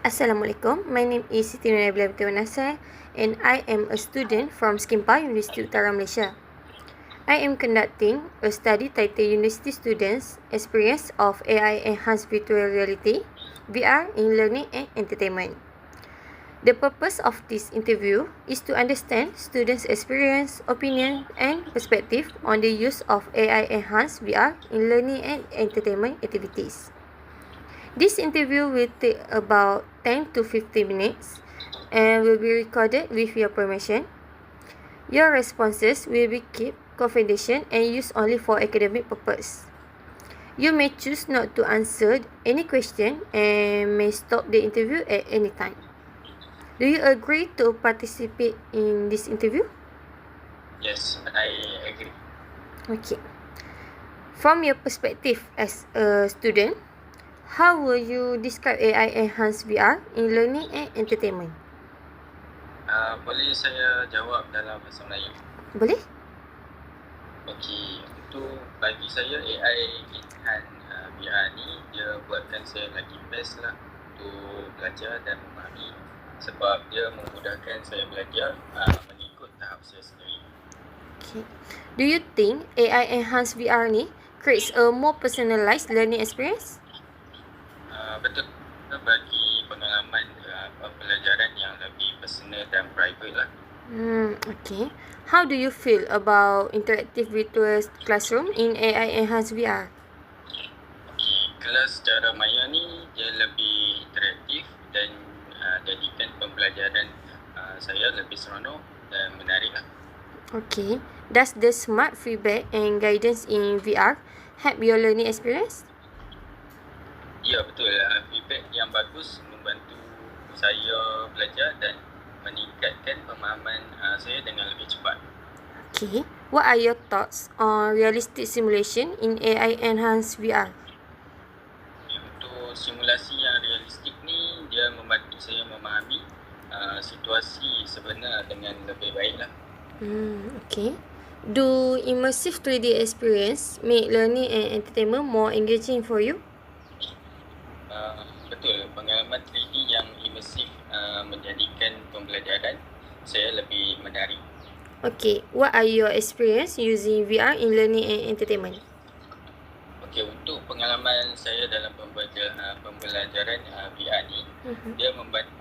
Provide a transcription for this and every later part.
Assalamualaikum. My name is Siti Nurhayati Abdul Nasir and I am a student from Skimpa University Utara Malaysia. I am conducting a study titled University Students Experience of AI Enhanced Virtual Reality VR in Learning and Entertainment. The purpose of this interview is to understand students' experience, opinion and perspective on the use of AI Enhanced VR in learning and entertainment activities. This interview will take about 10 to 15 minutes and will be recorded with your permission. Your responses will be kept confidential and used only for academic purpose. You may choose not to answer any question and may stop the interview at any time. Do you agree to participate in this interview? Yes, I agree. Okay. From your perspective as a student, how will you describe AI Enhanced VR in learning and entertainment? Boleh saya jawab dalam bahasa Melayu? Boleh? Okey, untuk bagi saya AI Enhanced VR ni dia buatkan saya lagi best lah untuk belajar dan memahami sebab dia memudahkan saya belajar mengikut tahap saya sendiri. Okay. Do you think AI Enhanced VR ni creates a more personalized learning experience? Betul, bagi pengalaman pembelajaran yang lebih personal dan private lah. Okay. How do you feel about interactive virtual classroom in AI Enhanced VR? Okay, kelas secara maya ni dia lebih interaktif dan jadikan pembelajaran saya lebih seronok dan menarik lah. Okay. Does the smart feedback and guidance in VR help your learning experience? Ya, betul. Feedback yang bagus membantu saya belajar dan meningkatkan pemahaman saya dengan lebih cepat. Okay. What are your thoughts on realistic simulation in AI Enhanced VR? Untuk simulasi yang realistik ni, dia membantu saya memahami situasi sebenar dengan lebih baik lah. Okay. Do immersive 3D experience make learning and entertainment more engaging for you? Betul, pengalaman 3D yang imersif menjadikan pembelajaran saya lebih menarik. Okay, what are your experience using VR in learning and entertainment? Okay, untuk pengalaman saya dalam pembelajaran VR ni, dia membantu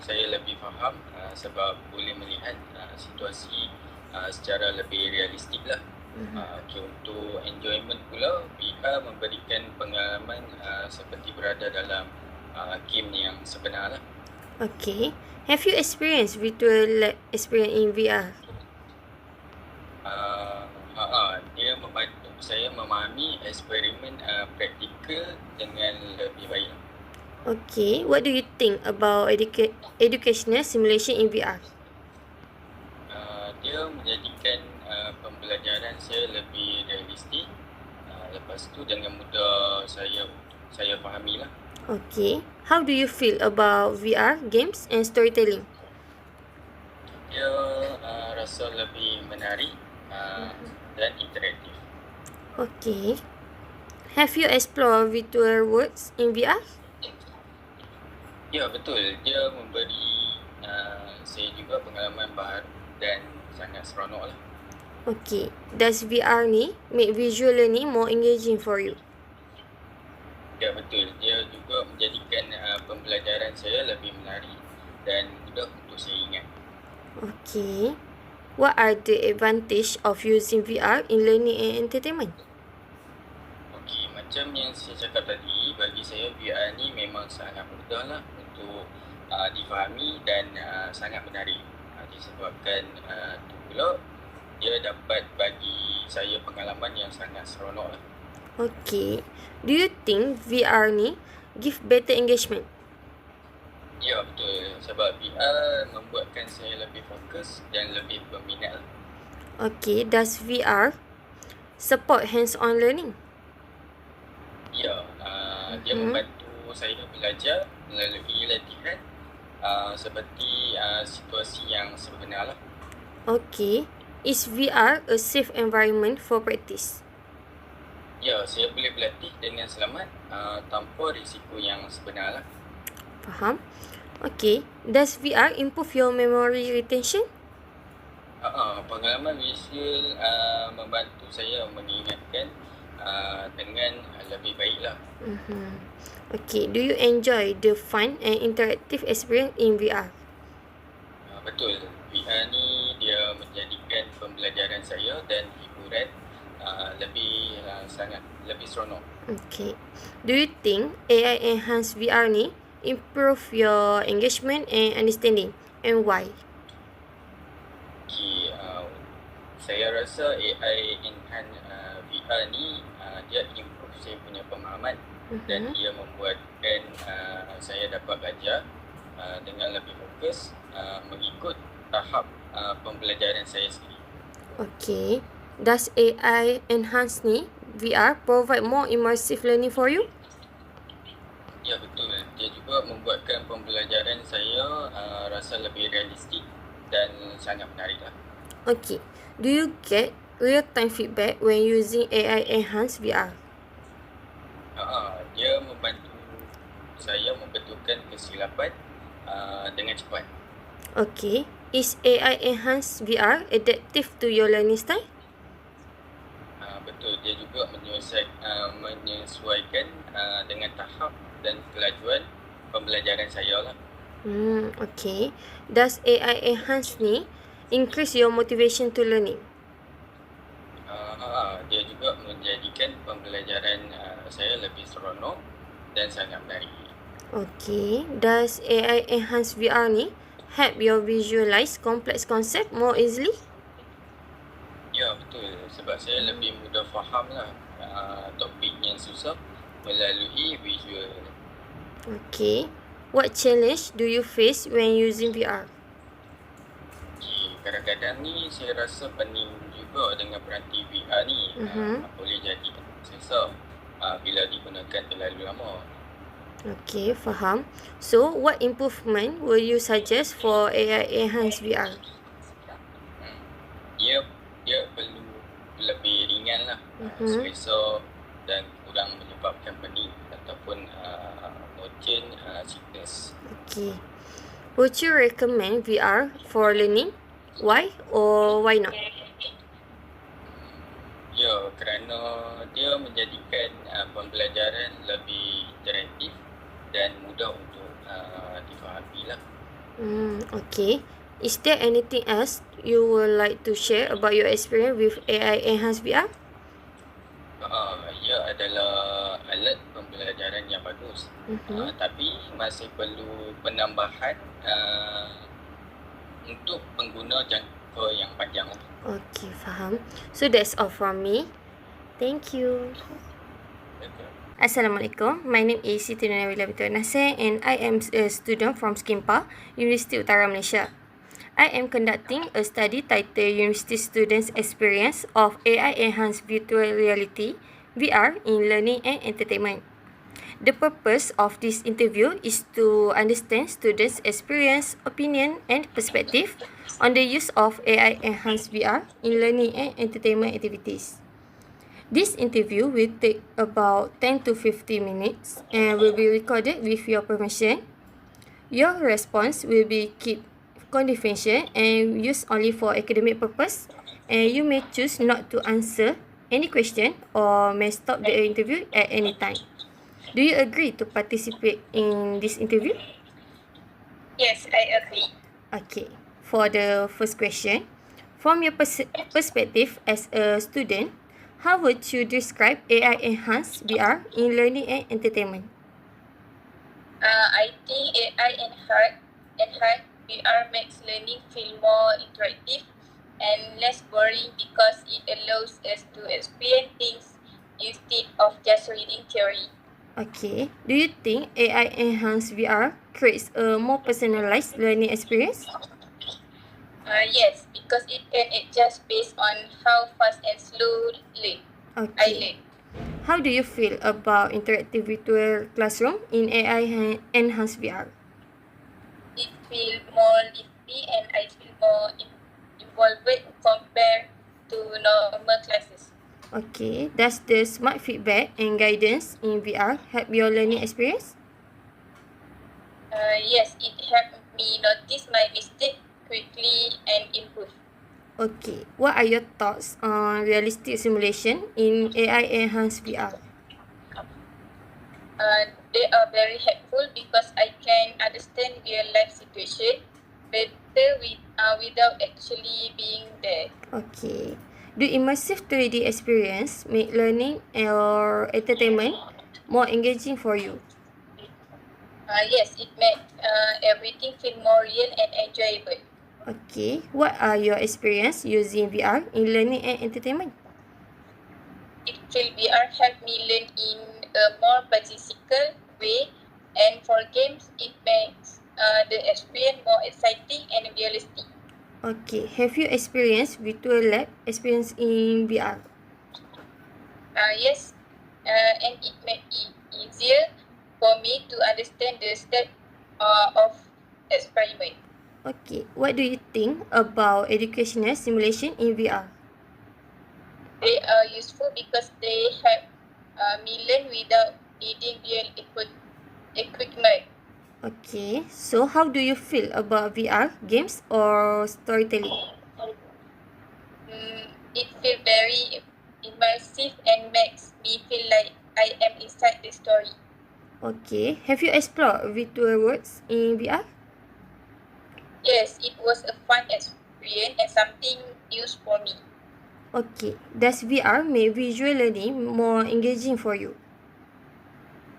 saya lebih faham sebab boleh melihat situasi secara lebih realistik lah. Okay, untuk enjoyment pula, VR memberikan pengalaman seperti berada dalam game yang sebenar lah. Okay, have you experienced virtual lab experience in VR? Dia membantu saya memahami eksperimen praktikal dengan lebih baik. Okay, what do you think about educational simulation in VR? Dia menjadikan pembelajaran saya lebih realistik. Lepas tu dengan mudah saya fahami lah. Okay, how do you feel about VR games and storytelling? Dia rasa lebih menarik dan interaktif. Okay, have you explored virtual worlds in VR? Ya, betul. Dia memberi saya juga pengalaman baru dan sangat seronok lah. Okay, does VR ni make visual learning more engaging for you? Ya, betul. Dia juga menjadikan pembelajaran saya lebih menarik dan mudah untuk saya ingat. Okay, what are the advantage of using VR in learning and entertainment? Okey, macam yang saya cakap tadi, bagi saya VR ni memang sangat mudah lah untuk difahami dan sangat menarik. Disebabkan tu pula dia dapat bagi saya pengalaman yang sangat seronok lah. Okay, do you think VR ni give better engagement? Ya, betul. Sebab VR membuatkan saya lebih fokus dan lebih berminat lah. Okay, does VR support hands-on learning? Ya, dia membantu saya belajar melalui latihan seperti situasi yang sebenar lah. Okay, is VR a safe environment for practice? Ya, saya boleh berlatih dengan selamat tanpa risiko yang sebenar lah. Faham? Okay. Does VR improve your memory retention? Pengalaman visual membantu saya mengingatkan dengan lebih baiklah. Okay. Do you enjoy the fun and interactive experience in VR? Betul. VR ni dia menjadikan pembelajaran saya dan hiburan sangat lebih seronok. Okay. Do you think AI enhanced VR ni improve your engagement and understanding, and why? Okay, saya rasa AI enhance VR ni dia improve saya punya pemahaman dan dia membuatkan saya dapat belajar dengan lebih fokus mengikut tahap pembelajaran saya sendiri. Okay. Does AI enhance ni VR provide more immersive learning for you? Ya, betul. Dia juga membuatkan pembelajaran saya rasa lebih realistik dan sangat menarik lah. Okay. Do you get real-time feedback when using AI enhanced VR? Dia membantu saya membetulkan kesilapan dengan cepat. Okay. Is AI enhanced VR adaptive to your learning style? Betul. Dia juga menyesuaikan dengan tahap dan kelajuan pembelajaran saya lah. Okay. Does AI enhance ni increase your motivation to learning? Dia juga menjadikan pembelajaran saya lebih seronok dan sangat menarik. Okay. Does AI enhance VR ni help you visualize complex concept more easily? Ya, betul. Sebab saya lebih mudah faham lah topik yang susah melalui visual. Okay. What challenge do you face when using VR? Kadang-kadang ni saya rasa pening juga dengan peranti VR ni. Boleh jadi susah bila digunakan terlalu lama. Okay, faham. So, what improvement will you suggest for AI enhanced VR? Dia perlu lebih ringan lah, selesa dan kurang menyebabkan pening ataupun motion sickness. Okay. Would you recommend VR for learning? Why or why not? Ya, kerana dia menjadikan pembelajaran lebih interaktif dan mudah untuk difahami lah. Okay. Is there anything else you would like to share about your experience with AI enhanced VR? Ia adalah alat pembelajaran yang bagus. Tapi masih perlu penambahan untuk pengguna jangka yang panjang. Okay, faham. So that's all from me. Thank you. Assalamualaikum. My name is Siti Nurhayati Binti Nasir and I am a student from SKIMPA, Universiti Utara Malaysia. I am conducting a study titled University Students Experience of AI Enhanced Virtual Reality VR in Learning and Entertainment. The purpose of this interview is to understand students' experience, opinion and perspective on the use of AI Enhanced VR in learning and entertainment activities. This interview will take about 10 to 50 minutes and will be recorded with your permission. Your response will be kept confidential and used only for academic purpose, and you may choose not to answer any question or may stop the interview at any time. Do you agree to participate in this interview? Yes, I agree. Okay. For the first question, from your perspective as a student, how would you describe AI enhanced VR in learning and entertainment? I think AI enhanced VR makes learning feel more interactive and less boring because it allows us to experience things instead of just reading theory. Okay. Do you think AI enhanced VR creates a more personalized learning experience? Yes, because it can adjust based on how fast and slow I learn. How do you feel about interactive virtual classroom in AI enhanced VR? It feels more lively and I feel more involved compared to normal classes. Okay. Does the smart feedback and guidance in VR help your learning experience? Yes, it helped me notice my mistake quickly and improve. Okay, what are your thoughts on realistic simulation in AI-enhanced VR? They are very helpful because I can understand real life situation better without actually being there. Okay. Do immersive 3D experience make learning or entertainment more engaging for you? Yes, it made everything feel more real and enjoyable. Okay. What are your experience using VR in learning and entertainment? It will VR help me learn in a more practical way, and for games, it makes the experience more exciting and realistic. Okay. Have you experienced virtual lab experience in VR? Yes, and it made it easier for me to understand the step of experiment. Okay. What do you think about educational simulation in VR? They are useful because they help me learn without needing real equipment. Okay. So how do you feel about VR games or storytelling? It feels very immersive and makes me feel like I am inside the story. Okay. Have you explored virtual worlds in VR? Yes, it was a fun experience and something new for me. Okay. Does VR make visual learning more engaging for you?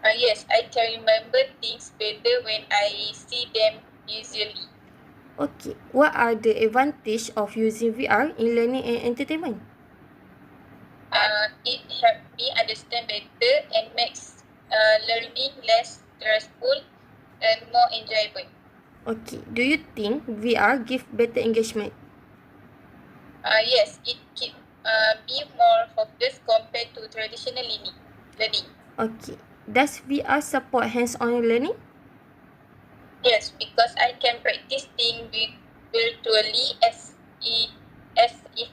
Yes, I can remember things better when I see them visually. Okay. What are the advantages of using VR in learning and entertainment? It helped me understand better and makes learning less stressful and more enjoyable. Okay. Do you think VR give better engagement? Yes, it keeps me more focused compared to traditional learning. Okay. Does VR support hands-on learning? Yes, because I can practice things virtually as if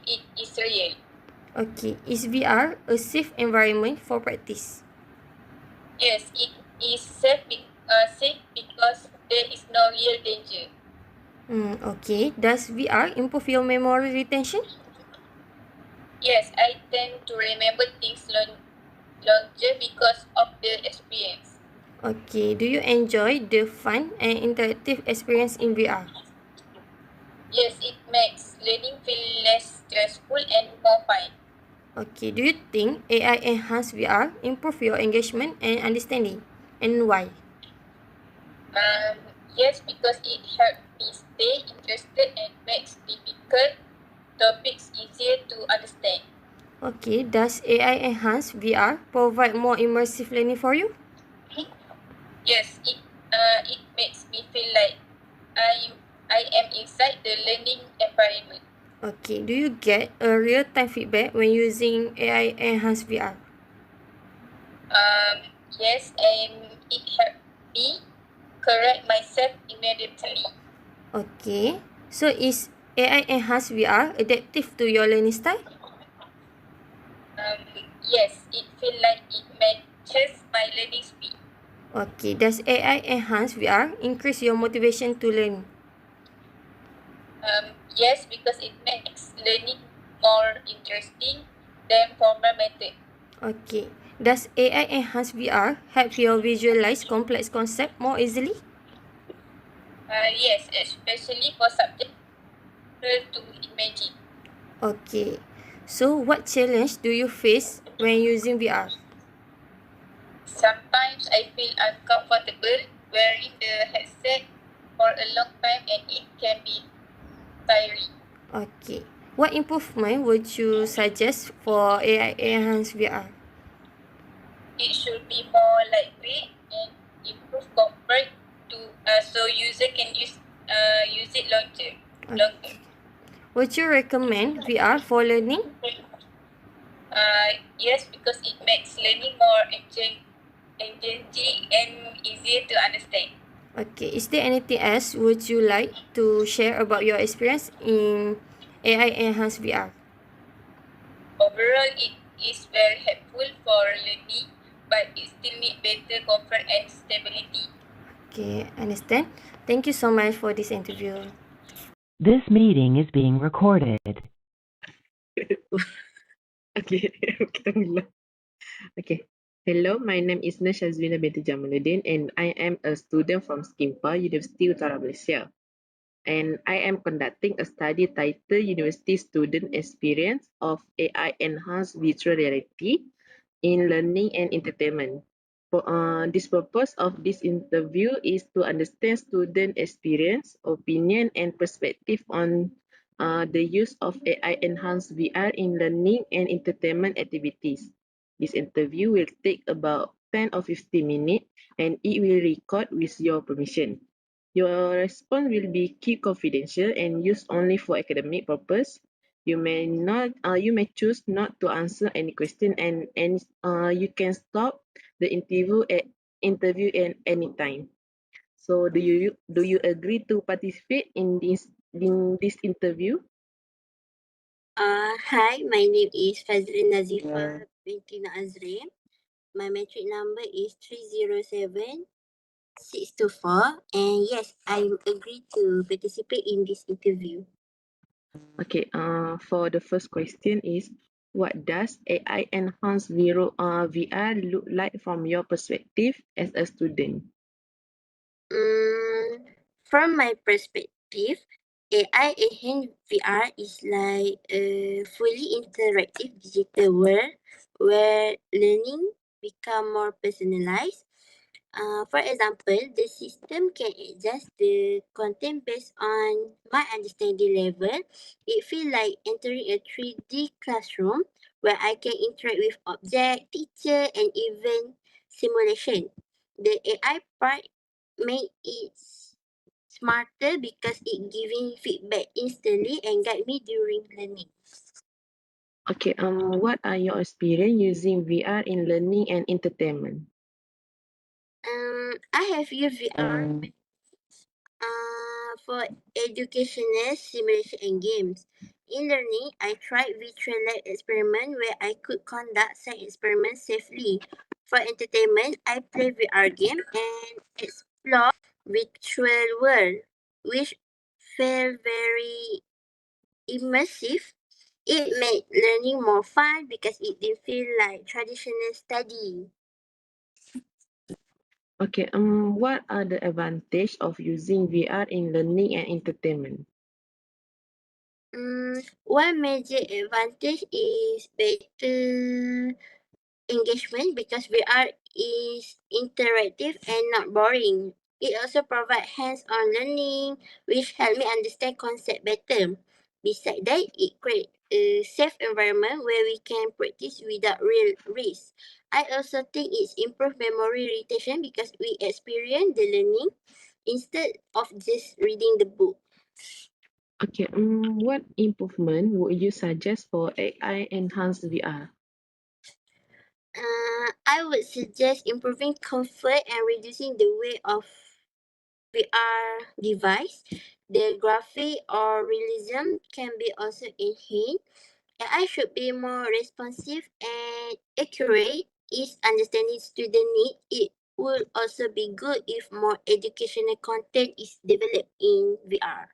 it is real. Okay. Is VR a safe environment for practice? Yes, it is safe because there is no real danger. Okay. Does VR improve your memory retention? Yes, I tend to remember things longer because of the experience. Okay. Do you enjoy the fun and interactive experience in VR? Yes, it makes learning feel less stressful and more fun. Okay. Do you think AI enhanced VR improve your engagement and understanding? And why? Yes, because it helps me stay interested and makes difficult topics easier to understand. Okay. Does AI enhanced VR provide more immersive learning for you? Yes, it makes me feel like I I am inside the learning environment. Okay. Do you get a real-time feedback when using AI enhanced VR? Yes, and it helped me correct myself immediately. Okay. So is AI enhanced VR adaptive to your learning style? Um, yes, it feels like it matches my learning speed. Okay. Does AI enhanced VR increase your motivation to learn? Yes, because it makes learning more interesting than formal method. Okay. Does AI enhanced VR help you visualize complex concept more easily? Yes, especially for subjects to imagine. Okay. So what challenge do you face when using VR? Sometimes I feel uncomfortable wearing the headset for a long time and it can be tiring. Okay. What improvement would you suggest for AI enhanced VR? It should be more lightweight and improve comfort to so user can use it longer. Okay. Would you recommend VR for learning? Yes, because it makes learning more engaging and easier to understand. Okay. Is there anything else would you like to share about your experience in AI enhanced VR? Overall, it is very helpful for learning, but it still need better comfort and stability. Okay, understand. Thank you so much for this interview. This meeting is being recorded. Okay, kita mula. Okay. Hello, my name is Nur Shazwina binti Jamaluddin and I am a student from Skimpa, University Utara Malaysia. And I am conducting a study titled University Student Experience of AI Enhanced Virtual Reality in Learning and Entertainment. This purpose of this interview is to understand student experience, opinion, and perspective on the use of AI enhanced VR in learning and entertainment activities. This interview will take about 10 or 15 minutes and it will record with your permission. Your response will be kept confidential and used only for academic purpose. You may choose not to answer any question and you can stop the interview at any time. So do you agree to participate in this interview? Hi, my name is Fazlin Nazifa binti Azrin. My metric number is 307624, and yes, I agree to participate in this interview. Okay, for the first question is, what does AI enhanced VR look like from your perspective as a student? From my perspective, AI enhanced VR is like a fully interactive digital world where learning become more personalized. For example, the system can adjust the content based on my understanding level. It feels like entering a 3D classroom where I can interact with object, teacher, and even simulation. The AI part make it smarter because it giving feedback instantly and guide me during learning. Okay, what are your experience using VR in learning and entertainment? I have used VR for educational simulation and games. In learning, I tried virtual lab experiment where I could conduct science experiments safely. For entertainment, I play VR game and explore virtual world, which felt very immersive. It made learning more fun because it didn't feel like traditional study. Okay, what are the advantage of using VR in learning and entertainment? One major advantage is better engagement because VR is interactive and not boring. It also provides hands-on learning, which help me understand concept better. Besides that, it creates a safe environment where we can practice without real risk. I also think it's improved memory retention because we experience the learning instead of just reading the book. Okay, what improvement would you suggest for AI enhanced VR? I would suggest improving comfort and reducing the weight of VR device. The graphic or realism can be also enhanced. AI should be more responsive and accurate. Is understanding student need. It would also be good if more educational content is developed in VR.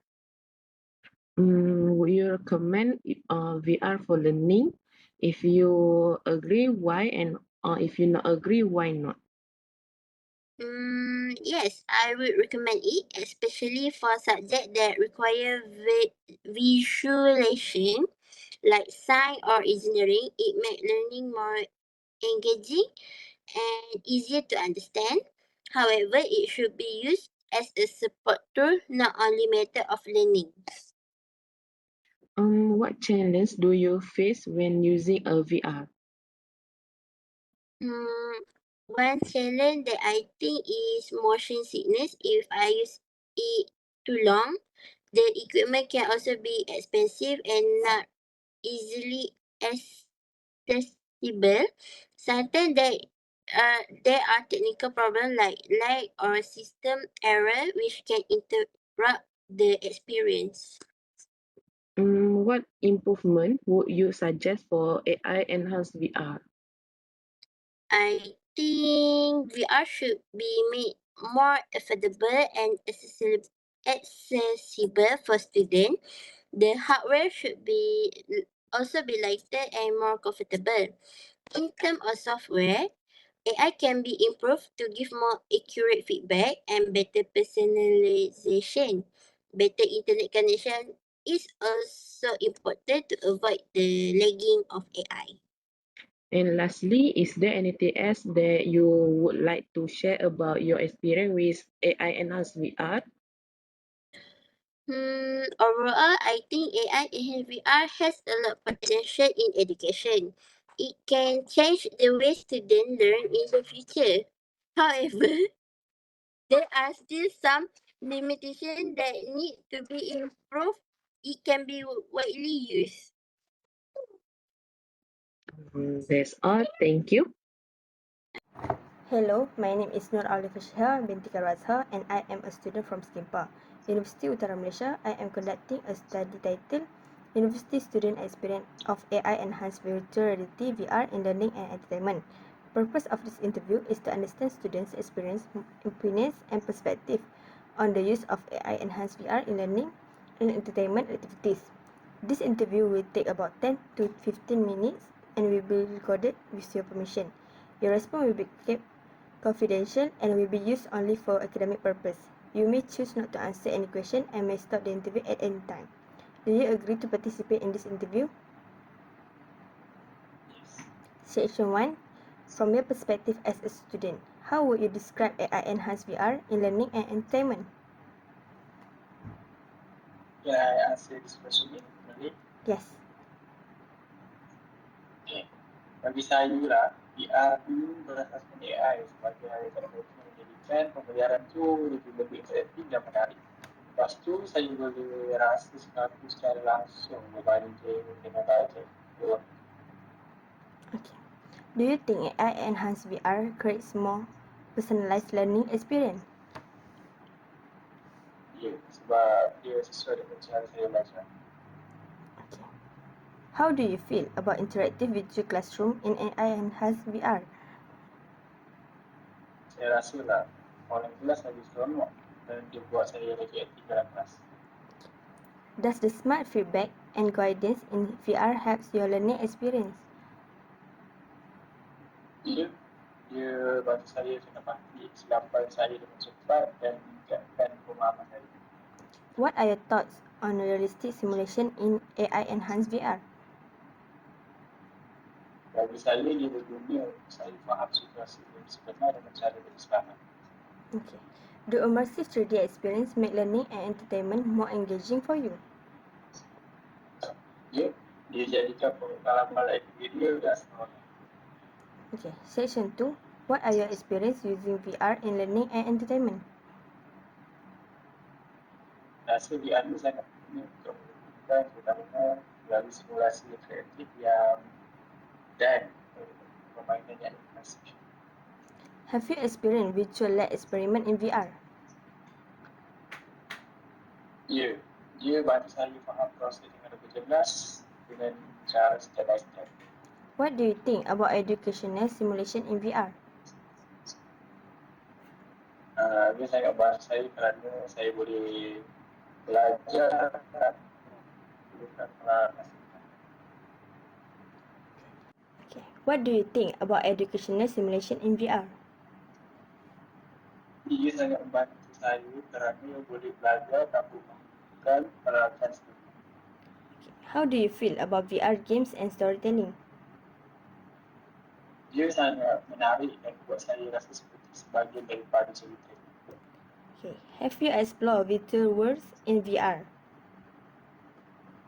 Would you recommend VR for learning? If you agree, why? And if you not agree, why not? Yes, I would recommend it, especially for subjects that require visualization, like science or engineering. It makes learning more engaging and easier to understand. However, it should be used as a support tool, not only method of learning. What challenge do you face when using a VR? One challenge that I think is motion sickness. If I use it too long, the equipment can also be expensive and not easily accessible. Sometimes there are technical problems like lag or system error which can interrupt the experience. What improvement would you suggest for AI enhanced VR? I think VR should be made more affordable and accessible for students. The hardware should also be lighter and more comfortable. In terms of software, AI can be improved to give more accurate feedback and better personalization. Better internet connection is also important to avoid the lagging of AI. And lastly, is there anything else that you would like to share about your experience with AI enhanced VR? Overall, I think AI in VR has a lot of potential in education. It can change the way students learn in the future. However, there are still some limitations that need to be improved. It can be widely used. That's all. Thank you. Hello, my name is Nur Alifah Shah binti Karazha and I am a student from Skimpa, University Utara Malaysia. I am conducting a study titled University Student Experience of AI Enhanced Virtual Reality VR in Learning and Entertainment. The purpose of this interview is to understand students' experience, opinions and perspective on the use of AI Enhanced VR in learning and entertainment activities. This interview will take about 10 to 15 minutes and will be recorded with your permission. Your response will be kept confidential and will be used only for academic purpose. You may choose not to answer any question and may stop the interview at any time. Do you agree to participate in this interview? Section 1. From your perspective as a student, how would you describe AI Enhanced VR in learning and entertainment? Can I answer this question in Malay? Yes. Okay. Bagi saya lah, VR dulu berasaskan AI sebagai teknologi yang menjadikan pembelajaran tu lebih interaktif dan menarik. Lepas tu, saya boleh rasa sesuatu secara langsung berbanding dengan baca. Okay. Do you think AI Enhanced VR creates more personalized learning experience? Ya, sebab dia sesuai dengan cara saya belajar. Okay. How do you feel about interactive virtual classroom in AI Enhanced VR? Saya rasa lah, orang kelas lagi seronok dan dia buat saya lagi aktif dalam kelas. Does the smart feedback and guidance in VR helps your learning experience? Ya, dia bantu saya menepati kesilapan saya dengan cepat dan meningkatkan pemahaman saya. What are your thoughts on realistic simulation in AI Enhanced VR? Bagi saya, dia berguna untuk saya faham situasi yang sebenar dengan cara berselamat. Okay. Do immersive 3D experience make learning and entertainment more engaging for you? Ya, dia jadikan pengalaman lain video dan seronok. Okay. Section 2. What are your experience using VR in learning and entertainment? Rasa VR ni sangat penting untuk menunjukkan terutama melalui simulasi kreatif yang dan permainan yang imersif. Have you experienced virtual lab experiment in VR? Ya, dia bantu saya faham proses dengan lebih jelas dengan cara step by step. What do you think about educational simulation in VR? Dia sangat bantu saya kerana saya boleh belajar bukan pengalaman. Okay. What do you think about educational simulation in VR? Dia sangat membantu saya kerana boleh belajar tanpa menggunakan peralatan sendiri. How do you feel about VR games and storytelling? Dia sangat menarik dan buat saya rasa seperti sebahagian daripada cerita. Okay. Have you explored virtual worlds in VR?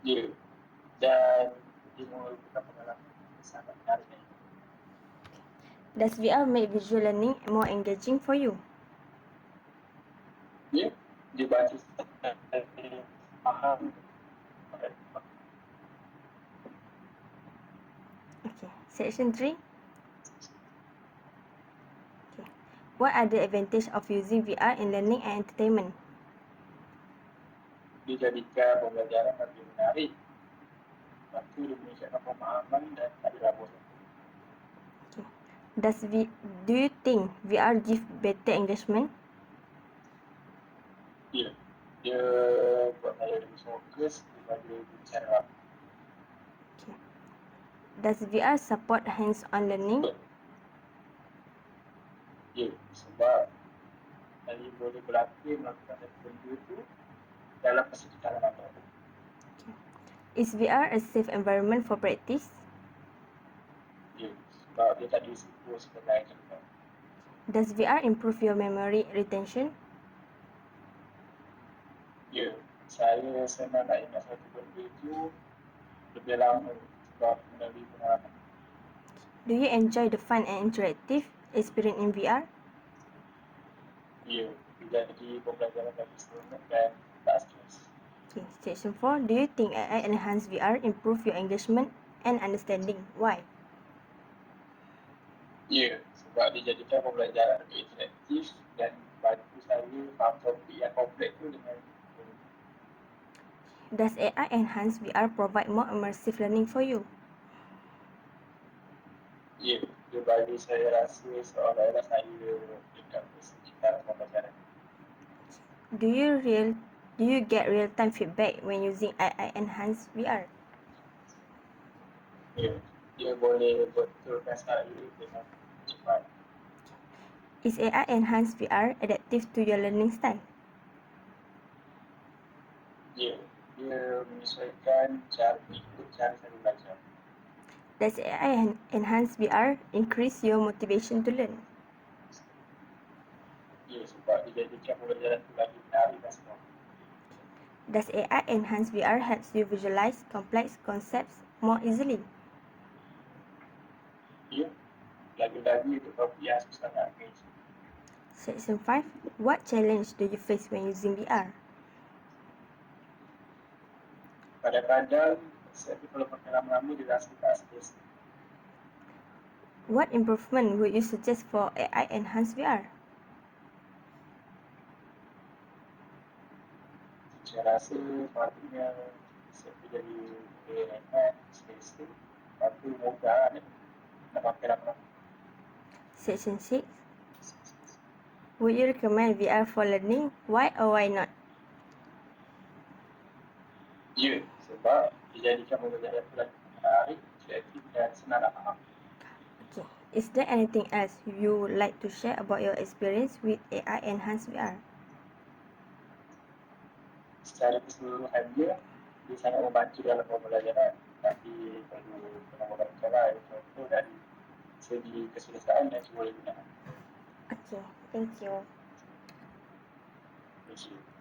Ya, dan dia merupakan pengalaman yang sangat menarik. Does VR make visual learning more engaging for you? Ya, dia bantu saya faham. Okay. Section 3. Okay. What are the advantages of using VR in learning and entertainment? Dia jadikan pembelajaran lebih menarik. Lepas tu dia meningkatkan pemahaman dan tak ada bosan. Do you think VR give better engagement? dia buat saya lebih fokus daripada bicara. Okay. Does VR support hands-on learning? Ya, sebab saya boleh berlatih melakukan satu benda tu dalam persekitaran anda. Is VR a safe environment for practice? Ya, sebab dia tak ada risiko sebenarnya. Does VR improve your memory retention? Ya, saya senang nak ingat satu benda tu lebih lama sebab melalui pengalaman. Do you enjoy the fun and interactive experience in VR? Ya, dia jadi pembelajaran bagi seronok dan tak stres. Okay. Section 4. Do you think AI enhanced VR improve your engagement and understanding? Why? Ya, sebab dia jadikan pembelajaran lebih interaktif dan bantu saya faham topik yang kompleks tu dengan Does AI enhanced VR provide more immersive learning for you? ya, dia bagi saya rasa seolah-olah saya dekat persekitaran pembelajaran. Do you get real-time feedback when using AI enhanced VR? Ya, dia boleh betulkan saya dengan cepat. Is AI enhanced VR adaptive to your learning style? Ya, dia menyesuaikan ikut cara saya belajar. Does AI enhanced VR increase your motivation to learn? Ya, sebab dia jadikan pembelajaran tu lagi menarik dan senang. Does AI enhanced VR helps you visualize complex concepts more easily? Ya, lagi-lagi untuk topik yang susah nak imagine. Section 5. What challenge do you face when using VR? Kadang-kadang saya tu kalau pakai lama-lama dia rasa tak selesa. What improvement would you suggest for AI enhanced VR? Saya rasa sepatutnya saya jadi enak, selesa. Lepas tu mudah nak pakai lama-lama. Section 6. Would you recommend VR for learning? Why or why not? Ya, sebab dia jadikan pembelajaran tu lagi menarik, kreatif dan senang nak faham. Okay. Is there anything else you would like to share about your experience with AI enhanced VR? Secara keseluruhan dia sangat membantu dalam pembelajaran. Tapi perlu penambahan lah, contoh dari segi keselesaan dan kebolehgunaan. Okay, thank you. Terima kasih.